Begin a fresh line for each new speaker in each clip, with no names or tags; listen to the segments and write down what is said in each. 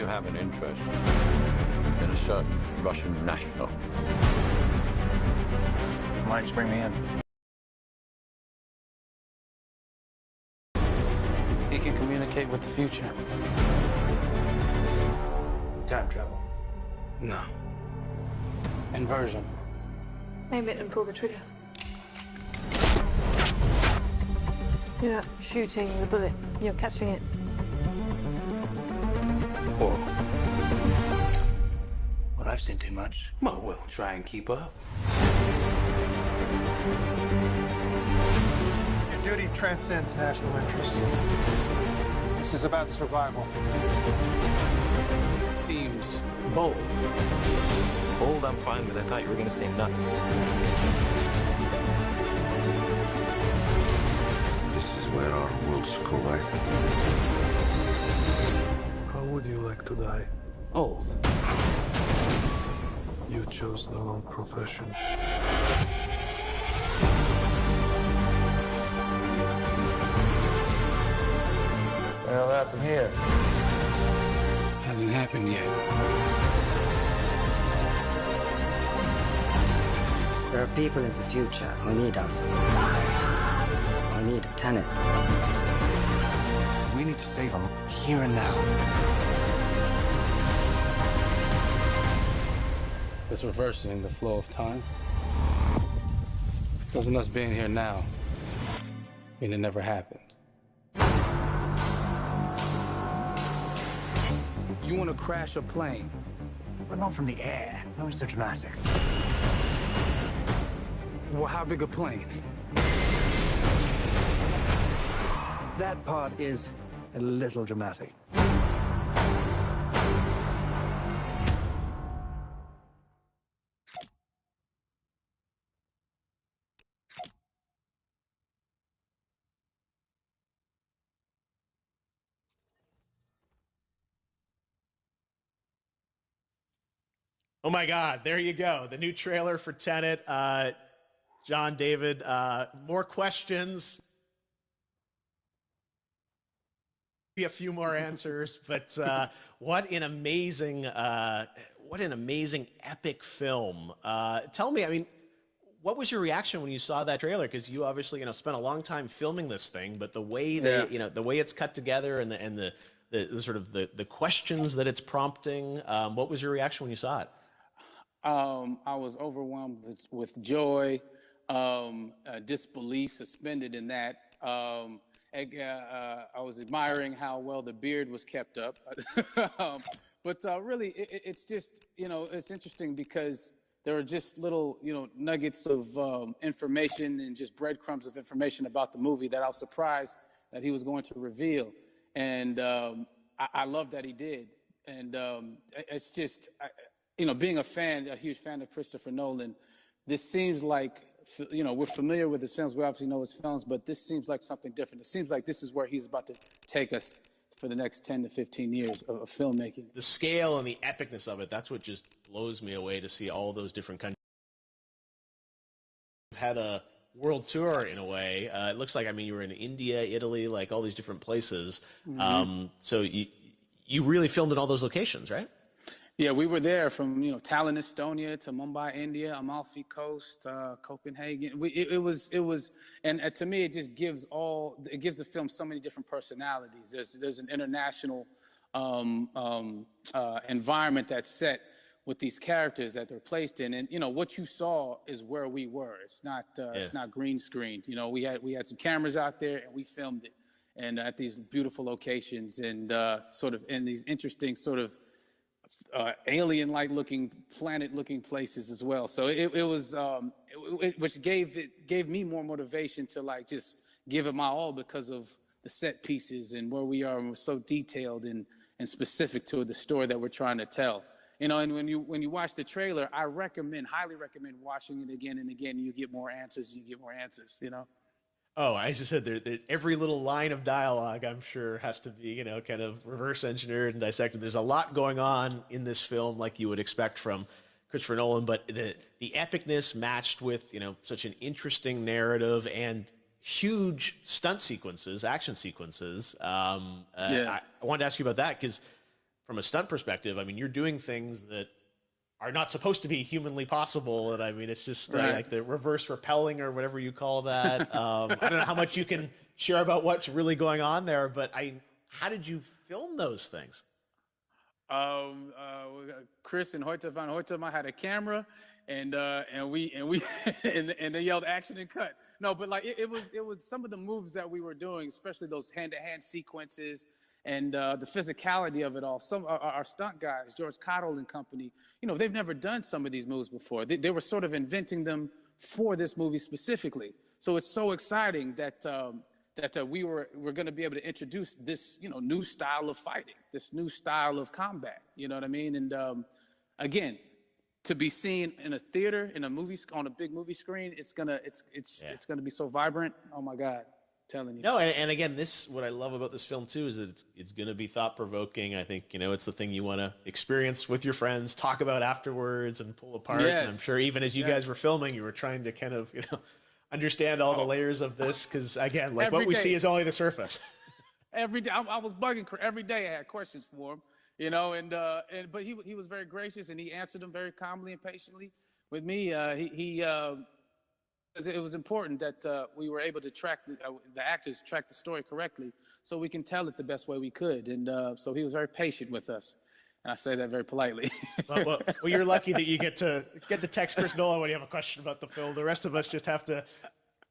have an interest in a certain Russian national.
Why don't you bring me in? He can communicate with the future.
Time travel.
No. Inversion.
Aim it and pull the trigger. You're not shooting the bullet, you're catching it.
Whoa.
Well, I've seen too much.
Well, we'll try and keep up.
Your duty transcends national interests. This is about survival.
Seems bold.
Bold, I'm fine with. I thought you were going to say nuts.
This is where our worlds collide.
How would you like to die?
Old.
You chose the wrong profession.
What the hell happened here?
Hasn't happened yet.
There are people in the future who need us. Who need a tenant.
We need to save them here and now.
This reversing the flow of time. Doesn't us being here now mean it never happened? You want to crash a plane?
But not from the air. No, it's so dramatic.
Well, how big a plane?
That part is a little dramatic.
Oh my God, there you go. The new trailer for Tenet. John, David, more questions. Be a few more answers, but what an amazing epic film. Tell me, I mean, what was your reaction when you saw that trailer? Because you obviously, spent a long time filming this thing, but the way the way it's cut together and the sort of the questions that it's prompting, what was your reaction when you saw it?
I was overwhelmed with joy, disbelief suspended in that. I was admiring how well the beard was kept up. But really, it's just, it's interesting because there are just little, nuggets of information and just breadcrumbs of information about the movie that I was surprised that he was going to reveal. And I love that he did. And it's just... being a huge fan of Christopher Nolan, this seems like, we're familiar with his films. We obviously know his films, but this seems like something different. It seems like this is where he's about to take us for the next 10 to 15 years of filmmaking.
The scale and the epicness of it, that's what just blows me away to see all those different countries. Had a world tour in a way. It looks like, you were in India, Italy, like all these different places. Mm-hmm. So you really filmed in all those locations, right?
Yeah, we were there from Tallinn, Estonia, to Mumbai, India, Amalfi Coast, Copenhagen. It was, and to me, it just gives the film so many different personalities. There's an international environment that's set with these characters that they're placed in, and what you saw is where we were. It's not green screened. We had some cameras out there and we filmed it, and at these beautiful locations and sort of in these interesting sort of alien-like looking, planet-looking places as well. So it was, which gave me more motivation to just give it my all because of the set pieces and where we are, and we're so detailed and specific to the story that we're trying to tell. And when you watch the trailer, I highly recommend watching it again and again. You get more answers. Oh,
I just said every little line of dialogue, I'm sure, has to be, kind of reverse engineered and dissected. There's a lot going on in this film, like you would expect from Christopher Nolan, but the epicness matched with, such an interesting narrative and huge stunt sequences, action sequences. I wanted to ask you about that because from a stunt perspective, I mean, you're doing things that are not supposed to be humanly possible. And I mean, it's just like the reverse rappelling or whatever you call that. I don't know how much you can share about what's really going on there, but how did you film those things?
Chris and Hoyte van Hoytema had a camera, and we and they yelled action and cut. No, but like it was some of the moves that we were doing, especially those hand-to-hand sequences and the physicality of it all. Some our stunt guys, George Cottle and company, they've never done some of these moves before. They were sort of inventing them for this movie specifically. So it's so exciting that we're going to be able to introduce this new style of fighting, this new style of combat. You know what I mean? And again, to be seen in a theater, in a movie, on a big movie screen, it's gonna be so vibrant. Oh my God, I'm telling you.
No, and again, what I love about this film too is that it's gonna be thought provoking. I think it's the thing you want to experience with your friends, talk about afterwards, and pull apart.
Yes.
And I'm sure even as you guys were filming, you were trying to kind of understand all the layers of this, because again, like what we see is only the surface.
Every day, I was bugging. Every day, I had questions for him. But he was very gracious, and he answered them very calmly and patiently with me. It was important that we were able to track the actors track the story correctly, so we can tell it the best way we could. And so he was very patient with us, and I say that very politely.
well, you're lucky that you get to text Chris Nolan when you have a question about the film. The rest of us just have to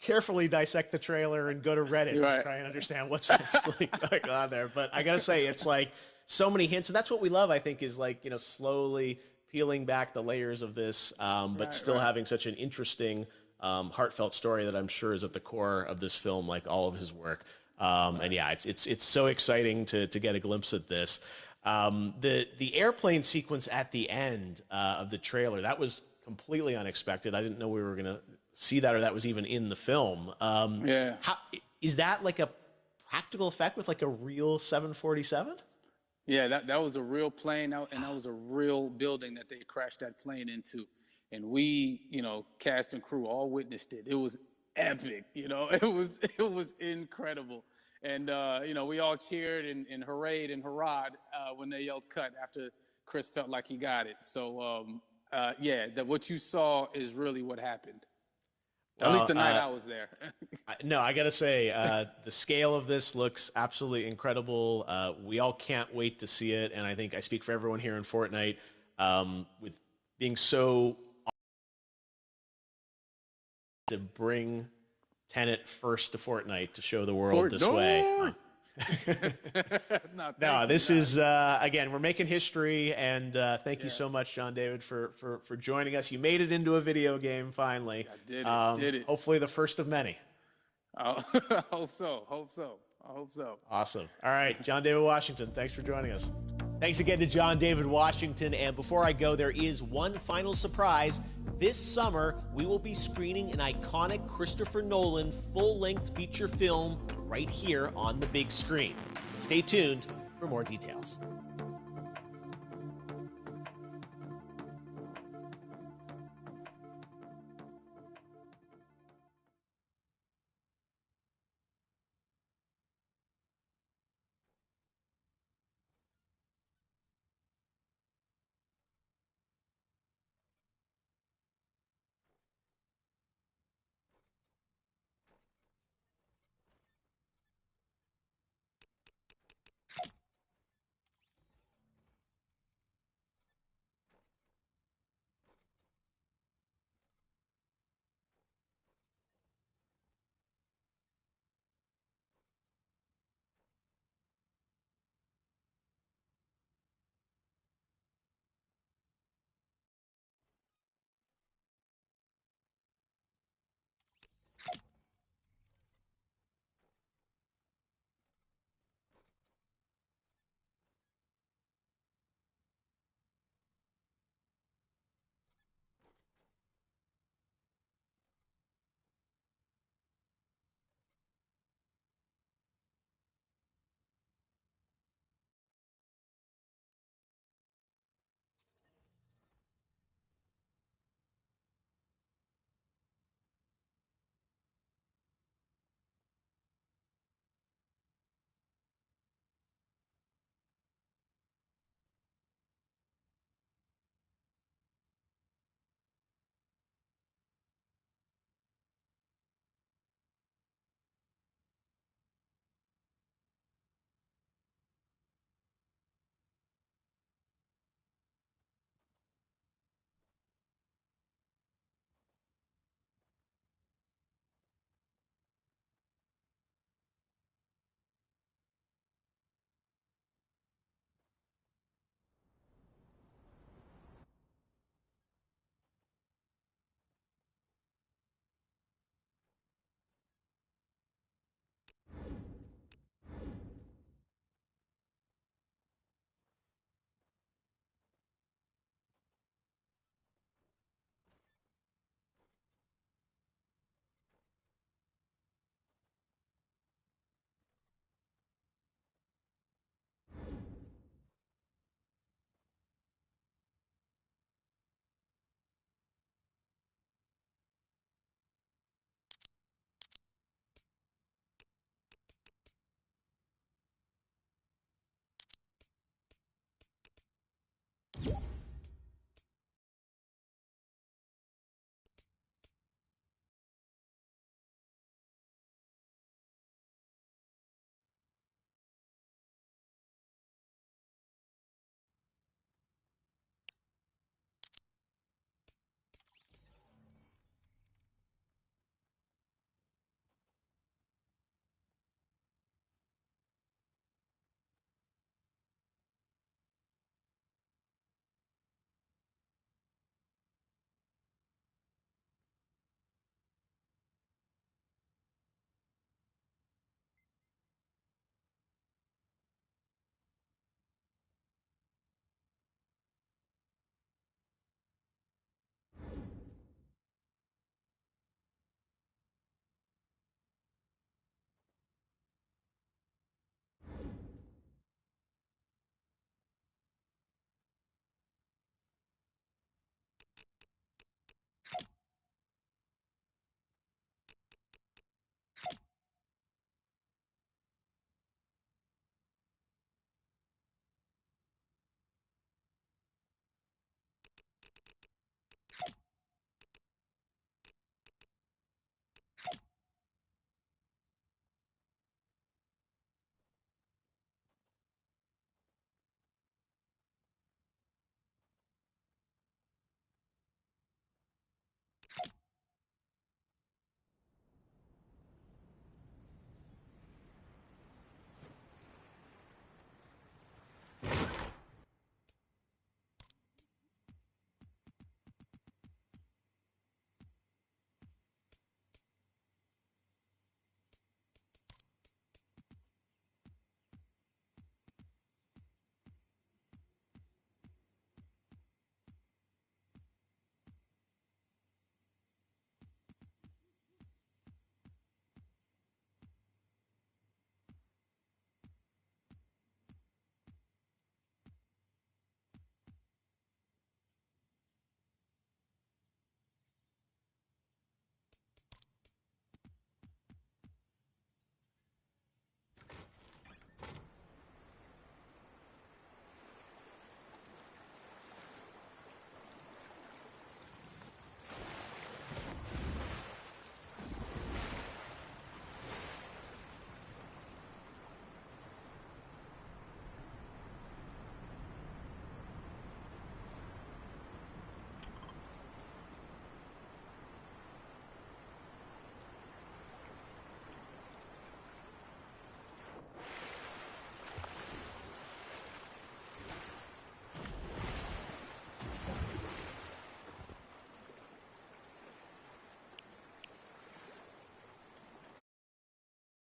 carefully dissect the trailer and go to Reddit to try and understand what's actually going on there. But I gotta say, it's like so many hints, and that's what we love, I think, is like slowly peeling back the layers of this, but still having such an interesting, heartfelt story that I'm sure is at the core of this film, like all of his work. And yeah, it's so exciting to get a glimpse at this. The airplane sequence at the end of the trailer, that was completely unexpected. I didn't know we were gonna see that, or that was even in the film. Is that like a practical effect with like a real 747?
Yeah, that was a real plane, and that was a real building that they crashed that plane into. And we, cast and crew all witnessed it. It was epic, it was incredible. And, we all cheered and hurrayed and hurrahed when they yelled cut after Chris felt like he got it. So, that what you saw is really what happened. At least the night I was there.
No, I got to say, the scale of this looks absolutely incredible. We all can't wait to see it. And I think I speak for everyone here in Fortnite with being so to bring Tenet first to Fortnite to show the world this way. No, this is, again, we're making history, and thank you so much, John David, for joining us. You made it into a video game, finally.
I did it.
Hopefully the first of many.
I hope so.
Awesome. All right, John David Washington, thanks for joining us. Thanks again to John David Washington, and before I go, there is one final surprise. This summer, we will be screening an iconic Christopher Nolan full-length feature film right here on the big screen. Stay tuned for more details.